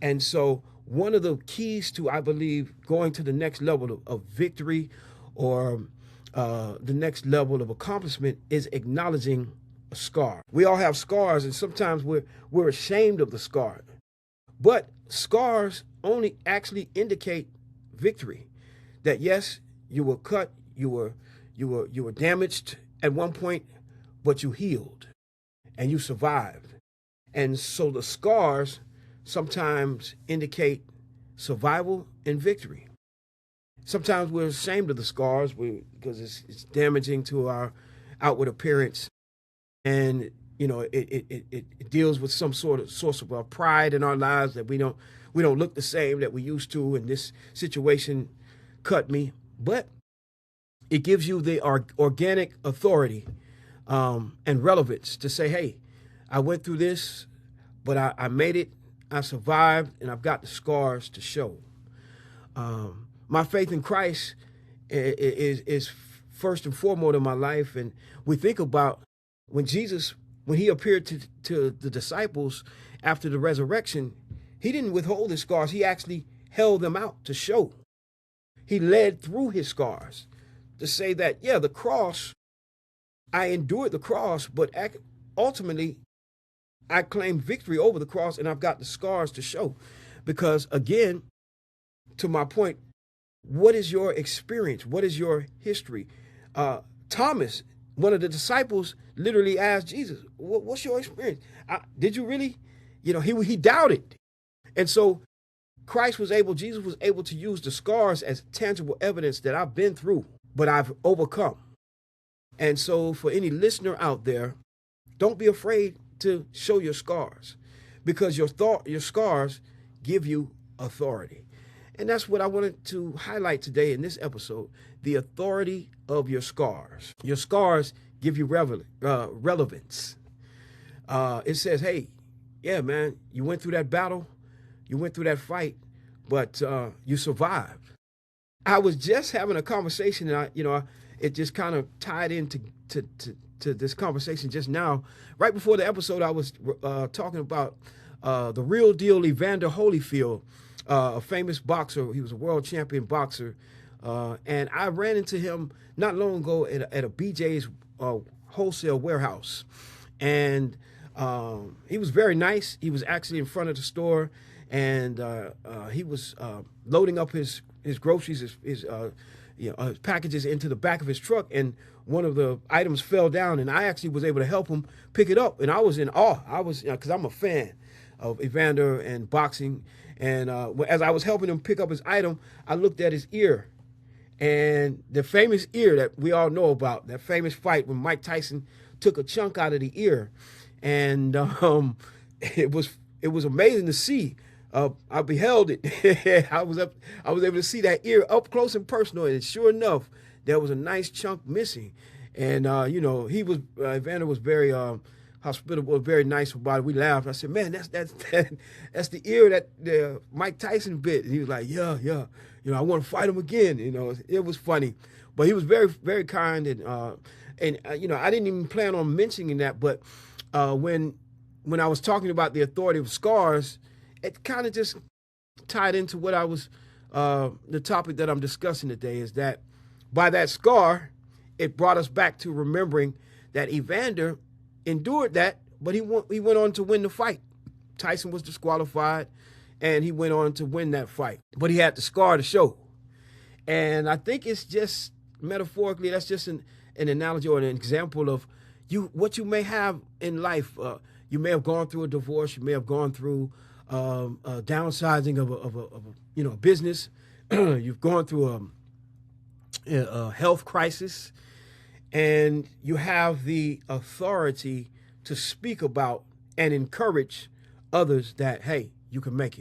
And so one of the keys to, I believe, going to the next level of victory or the next level of accomplishment is acknowledging a scar. We all have scars, and sometimes we're ashamed of the scar. But scars only actually indicate victory. That yes, you were cut, you were damaged at one point, but you healed and you survived. And so the scars sometimes indicate survival and victory. Sometimes we're ashamed of the scars because it's damaging to our outward appearance, and it deals with some sort of source of pride in our lives that we don't look the same that we used to, and this situation cut me. But it gives you the organic authority and relevance to say, hey, I went through this, but I made it, I survived, and I've got the scars to show. My faith in Christ is first and foremost in my life. And we think about when he appeared to the disciples after the resurrection, he didn't withhold his scars. He actually held them out to show. He led through his scars to say that, yeah, the cross, I endured the cross, but ultimately I claimed victory over the cross, and I've got the scars to show. Because again, to my point, what is your experience? What is your history? Thomas, one of the disciples, literally asked Jesus, what's your experience? Did you really? He doubted. And so Jesus was able to use the scars as tangible evidence that I've been through, but I've overcome. And so for any listener out there, don't be afraid to show your scars, because your scars give you authority. And that's what I wanted to highlight today in this episode, the authority of your scars. Your scars give you relevance. It says, hey, yeah, man, you went through that battle, you went through that fight, but you survived. I was just having a conversation, and it just kind of tied into to this conversation just now. Right before the episode, I was talking about the real deal Evander Holyfield, a famous boxer. He was a world champion boxer. And I ran into him not long ago at a BJ's wholesale warehouse. And he was very nice. He was actually in front of the store, and he was loading up his groceries, his packages into the back of his truck, and one of the items fell down, and I actually was able to help him pick it up, and I was in awe. I was, because I'm a fan of Evander and boxing, and as I was helping him pick up his item, I looked at his ear, and the famous ear that we all know about, that famous fight when Mike Tyson took a chunk out of the ear, and it was amazing to see. I beheld it. I was able to see that ear up close and personal, and sure enough, there was a nice chunk missing. And Evander was very hospitable, very nice about it. We laughed. I said, "Man, that's the ear that Mike Tyson bit." And he was like, "Yeah. I want to fight him again." It was funny, but he was very, very kind, and I didn't even plan on mentioning that, but when I was talking about the authority of scars, it kind of just tied into what I was, the topic that I'm discussing today, is that by that scar, it brought us back to remembering that Evander endured that, but he went on to win the fight. Tyson was disqualified, and he went on to win that fight, but he had the scar to show. And I think it's just metaphorically, that's just an analogy or an example of what you may have in life. You may have gone through a divorce. You may have gone through downsizing of a business. You've gone through a health crisis, and you have the authority to speak about and encourage others that, hey, you can make it.